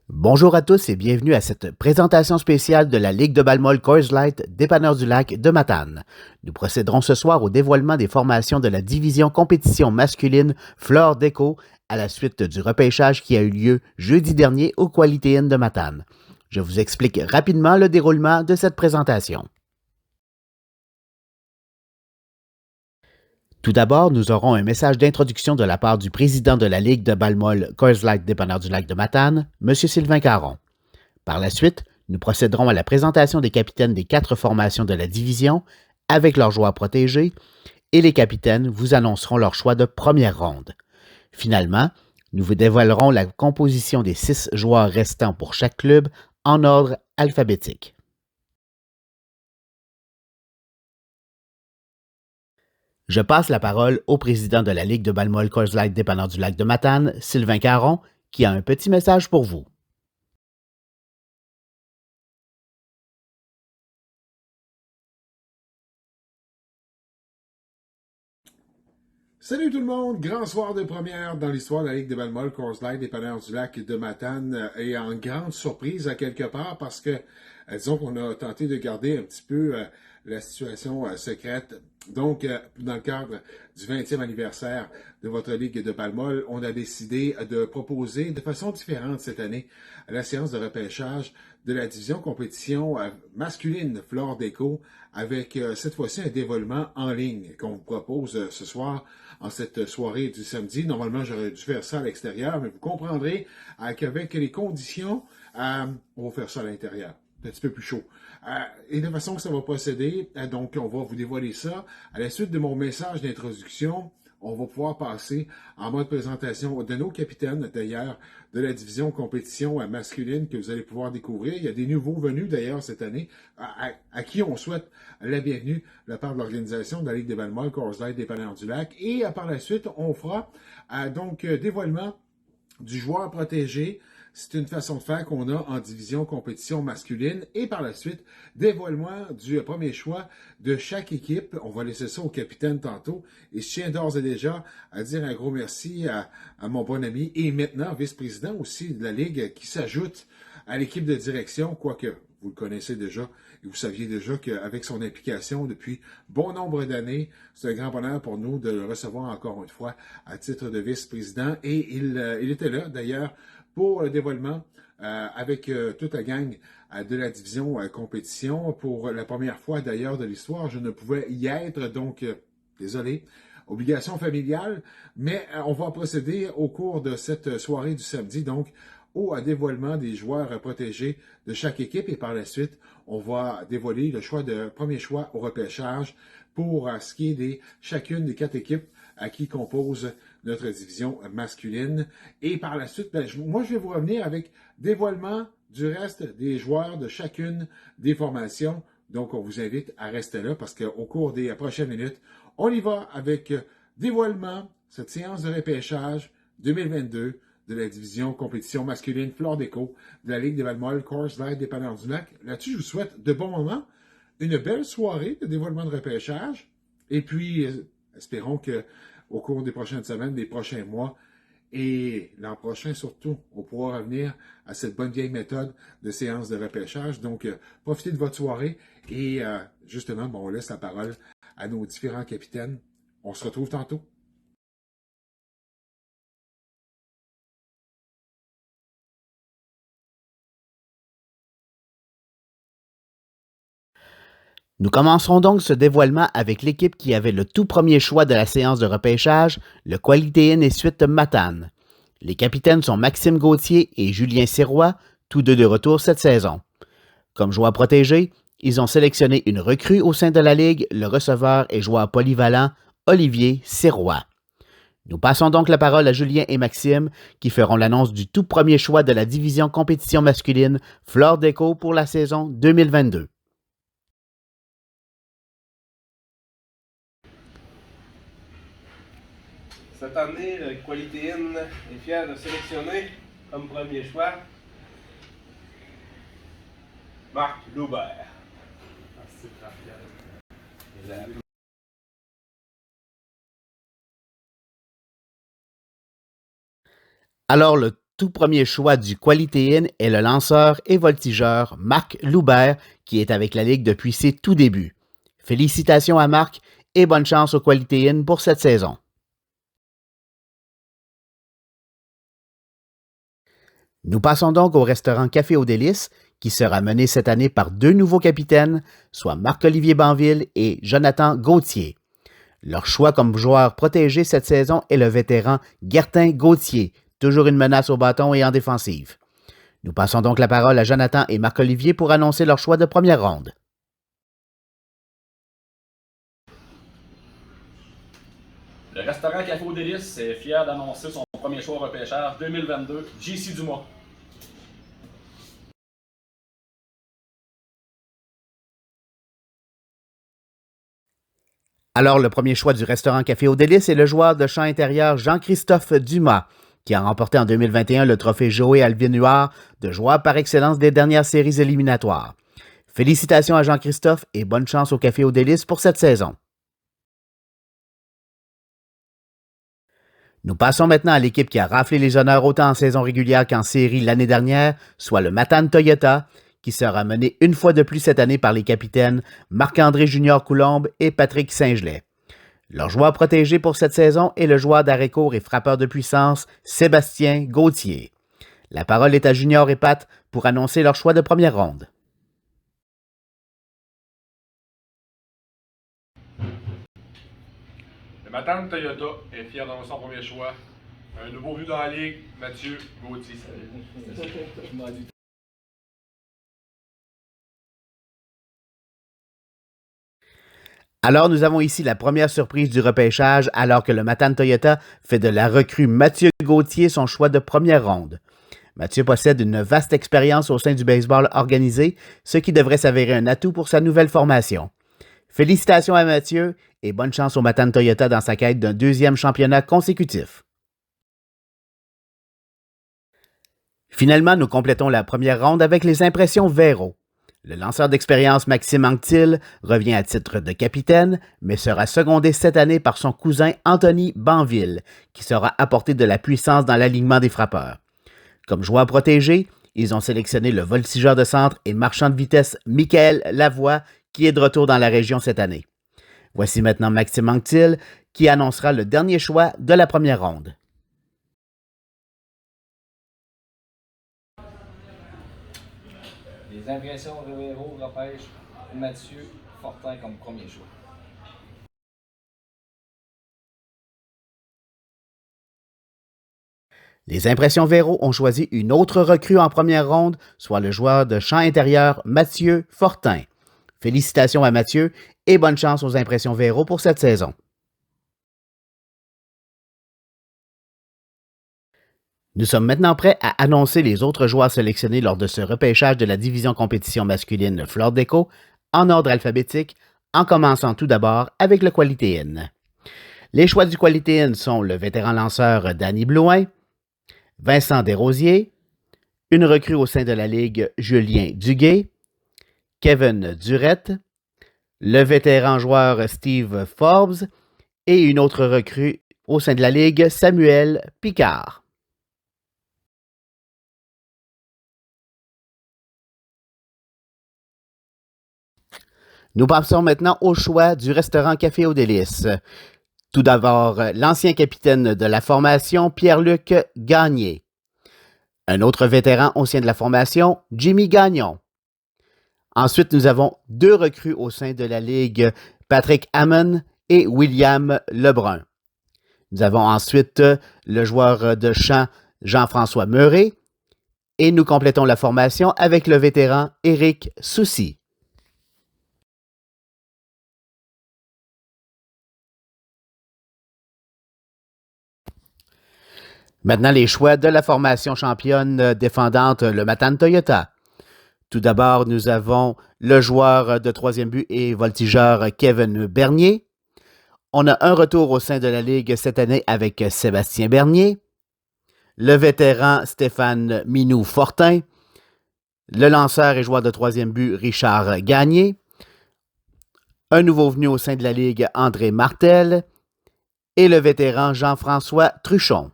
Bonjour à tous et bienvenue à cette présentation spéciale de la Ligue de Balmol Coors Light Dépanneur du Lac de Matane. Nous procéderons ce soir au dévoilement des formations de la division compétition masculine Flore Déco à la suite du repêchage qui a eu lieu jeudi dernier au Quality Inn de Matane. Je vous explique rapidement le déroulement de cette présentation. Tout d'abord, nous aurons un message d'introduction de la part du président de la Ligue de Balmol Coors Light Dépanneur du Lac de Matane, M. Sylvain Caron. Par la suite, nous procéderons à la présentation des capitaines des 4 formations de la division avec leurs joueurs protégés et les capitaines vous annonceront leur choix de première ronde. Finalement, nous vous dévoilerons la composition des 6 joueurs restants pour chaque club en ordre alphabétique. Je passe la parole au président de la Ligue de Balmol Coors Light Dépanneur du Lac de Matane, Sylvain Caron, qui a un petit message pour vous. Salut tout le monde! Grand soir de première dans l'histoire de la Ligue de Balmol, Coors Light, Dépanneur du Lac de Matane, et en grande surprise à quelque part parce que, disons qu'on a tenté de garder un petit peu la situation secrète. Donc, dans le cadre du 20e anniversaire de votre Ligue de Balmol, on a décidé de proposer de façon différente cette année la séance de repêchage de la division compétition masculine Flore Déco avec cette fois-ci un dévoilement en ligne qu'on vous propose ce soir en cette soirée du samedi. Normalement, j'aurais dû faire ça à l'extérieur, mais vous comprendrez qu'avec les conditions, on va faire ça à l'intérieur. C'est un petit peu plus chaud. Et de façon que ça va procéder, donc on va vous dévoiler ça. À la suite de mon message d'introduction, on va pouvoir passer en mode présentation de nos capitaines, d'ailleurs, de la division compétition masculine que vous allez pouvoir découvrir. Il y a des nouveaux venus, d'ailleurs, cette année, à qui on souhaite la bienvenue de la part de l'organisation de la Ligue des Balmol, Coors Light, Dépanneur du Lac. Et par la suite, on fera donc dévoilement du joueur protégé. C'est une façon de faire qu'on a en division compétition masculine. Et par la suite, dévoilement du premier choix de chaque équipe. On va laisser ça au capitaine tantôt. Et je tiens d'ores et déjà à dire un gros merci à mon bon ami et maintenant vice-président aussi de la Ligue qui s'ajoute à l'équipe de direction, quoique vous le connaissez déjà et vous saviez déjà qu'avec son implication depuis bon nombre d'années, c'est un grand bonheur pour nous de le recevoir encore une fois à titre de vice-président. Et il était là d'ailleurs pour le dévoilement avec toute la gang de la division compétition. Pour la première fois d'ailleurs de l'histoire, je ne pouvais y être, donc désolé. Obligation familiale, mais on va procéder au cours de cette soirée du samedi, donc au dévoilement des joueurs protégés de chaque équipe et par la suite, on va dévoiler le choix de premier choix au repêchage pour ce qui est de chacune des 4 équipes qui composent notre division masculine. Et par la suite, moi, je vais vous revenir avec dévoilement du reste des joueurs de chacune des formations. Donc, on vous invite à rester là parce qu'au cours des prochaines minutes, on y va avec dévoilement, cette séance de repêchage 2022 de la division compétition masculine Flore Déco de la Ligue des Balmol Coors Light Dépanneur du Lac. Là-dessus, je vous souhaite de bons moments, une belle soirée de dévoilement de repêchage, et puis espérons que au cours des prochaines semaines, des prochains mois, et l'an prochain surtout, on pourra revenir à cette bonne vieille méthode de séance de repêchage. Donc, profitez de votre soirée et justement, on laisse la parole à nos différents capitaines. On se retrouve tantôt. Nous commencerons donc ce dévoilement avec l'équipe qui avait le tout premier choix de la séance de repêchage, le Quality Inn et Suite Matane. Les capitaines sont Maxime Gauthier et Julien Sirois, tous deux de retour cette saison. Comme joueur protégé, ils ont sélectionné une recrue au sein de la Ligue, le receveur et joueur polyvalent Olivier Sirois. Nous passons donc la parole à Julien et Maxime qui feront l'annonce du tout premier choix de la division compétition masculine Flore Déco pour la saison 2022. Cette année, le Quality Inn est fier de sélectionner comme premier choix Marc Loubert. Merci, Raphaël. Alors, le tout premier choix du Quality Inn est le lanceur et voltigeur Marc Loubert, qui est avec la Ligue depuis ses tout débuts. Félicitations à Marc et bonne chance au Quality Inn pour cette saison. Nous passons donc au restaurant Café aux Délices, qui sera mené cette année par deux nouveaux capitaines, soit Marc-Olivier Banville et Jonathan Gauthier. Leur choix comme joueur protégé cette saison est le vétéran Gertin Gauthier, toujours une menace au bâton et en défensive. Nous passons donc la parole à Jonathan et Marc-Olivier pour annoncer leur choix de première ronde. Le restaurant Café aux Délices est fier d'annoncer son premier choix au repêchage 2022, JC Dumas. Alors, le premier choix du restaurant Café aux Délices est le joueur de champ intérieur Jean-Christophe Dumas, qui a remporté en 2021 le trophée Joey Alvin Huard de joueur par excellence des dernières séries éliminatoires. Félicitations à Jean-Christophe et bonne chance au Café aux Délices pour cette saison. Nous passons maintenant à l'équipe qui a raflé les honneurs autant en saison régulière qu'en série l'année dernière, soit le Matane Toyota, qui sera mené une fois de plus cette année par les capitaines Marc-André Junior Coulombe et Patrick Saint-Gelais. Leur joueur protégé pour cette saison est le joueur d'arrêt-court et frappeur de puissance Sébastien Gauthier. La parole est à Junior et Pat pour annoncer leur choix de première ronde. Le Matane Toyota est fier d'annoncer son premier choix. Un nouveau venu dans la ligue, Mathieu Gauthier. Alors, nous avons ici la première surprise du repêchage alors que le Matane Toyota fait de la recrue Mathieu Gauthier son choix de première ronde. Mathieu possède une vaste expérience au sein du baseball organisé, ce qui devrait s'avérer un atout pour sa nouvelle formation. Félicitations à Mathieu et bonne chance au Matane Toyota dans sa quête d'un deuxième championnat consécutif. Finalement, nous complétons la première ronde avec les impressions Véro. Le lanceur d'expérience Maxime Anctil revient à titre de capitaine, mais sera secondé cette année par son cousin Anthony Banville, qui saura apporter de la puissance dans l'alignement des frappeurs. Comme joueur protégé, ils ont sélectionné le voltigeur de centre et marchand de vitesse Michael Lavoie, qui est de retour dans la région cette année. Voici maintenant Maxime Anctil, qui annoncera le dernier choix de la première ronde. Les impressions Véro repêche Mathieu Fortin comme premier choix. Les impressions Véro ont choisi une autre recrue en première ronde, soit le joueur de champ intérieur Mathieu Fortin. Félicitations à Mathieu et bonne chance aux impressions Véro pour cette saison. Nous sommes maintenant prêts à annoncer les autres joueurs sélectionnés lors de ce repêchage de la division compétition masculine Flore Déco en ordre alphabétique, en commençant tout d'abord avec le Quality Inn. Les choix du Quality Inn sont le vétéran lanceur Danny Blouin, Vincent Desrosiers, une recrue au sein de la Ligue Julien Duguay, Kevin Durette, le vétéran joueur Steve Forbes et une autre recrue au sein de la Ligue Samuel Picard. Nous passons maintenant au choix du restaurant Café aux Délices. Tout d'abord, l'ancien capitaine de la formation, Pierre-Luc Gagné. Un autre vétéran au sein de la formation, Jimmy Gagnon. Ensuite, nous avons deux recrues au sein de la Ligue, Patrick Hammond et William Lebrun. Nous avons ensuite le joueur de champ, Jean-François Meuret. Et nous complétons la formation avec le vétéran Éric Soucy. Maintenant, les choix de la formation championne défendante, le Matane Toyota. Tout d'abord, nous avons le joueur de troisième but et voltigeur Kevin Bernier. On a un retour au sein de la Ligue cette année avec Sébastien Bernier, le vétéran Stéphane Minou-Fortin, le lanceur et joueur de troisième but Richard Gagné, un nouveau venu au sein de la Ligue André Martel et le vétéran Jean-François Truchon.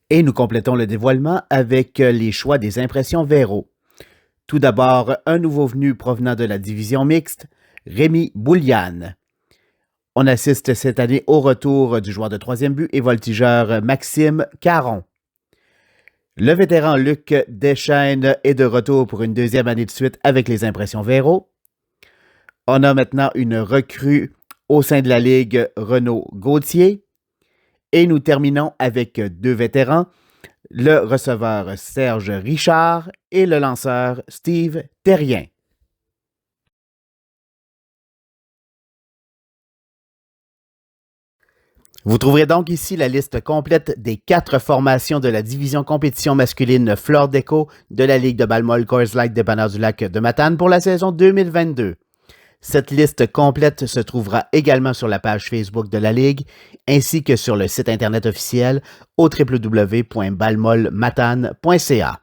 Et nous complétons le dévoilement avec les choix des impressions Véro. Tout d'abord, un nouveau venu provenant de la division mixte, Rémi Boulian. On assiste cette année au retour du joueur de troisième but et voltigeur Maxime Caron. Le vétéran Luc Deschênes est de retour pour une deuxième année de suite avec les impressions Véro. On a maintenant une recrue au sein de la Ligue, Renaud Gauthier. Et nous terminons avec deux vétérans, le receveur Serge Richard et le lanceur Steve Terrien. Vous trouverez donc ici la liste complète des 4 formations de la division compétition masculine Flore Déco de la Ligue de balle-molle Coors Light Dépanneur du Lac de Matane pour la saison 2022. Cette liste complète se trouvera également sur la page Facebook de la Ligue ainsi que sur le site internet officiel au www.balmolmatane.ca.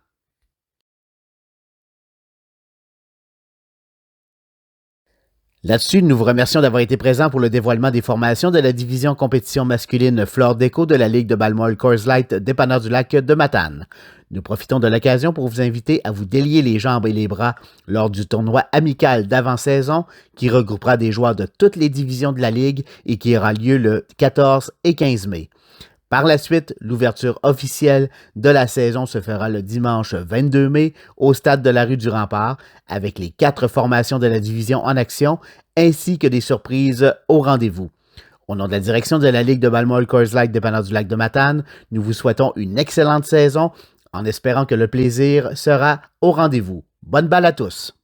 Là-dessus, nous vous remercions d'avoir été présents pour le dévoilement des formations de la division compétition masculine Flore Déco de la Ligue de balle-molle Coors Light Dépanneur du Lac de Matane. Nous profitons de l'occasion pour vous inviter à vous délier les jambes et les bras lors du tournoi amical d'avant-saison qui regroupera des joueurs de toutes les divisions de la Ligue et qui aura lieu le 14 et 15 mai. Par la suite, l'ouverture officielle de la saison se fera le dimanche 22 mai au stade de la rue du Rempart avec les 4 formations de la division en action ainsi que des surprises au rendez-vous. Au nom de la direction de la Ligue de balle-molle Coors Light Dépanneur du Lac de Matane, nous vous souhaitons une excellente saison en espérant que le plaisir sera au rendez-vous. Bonne balle à tous!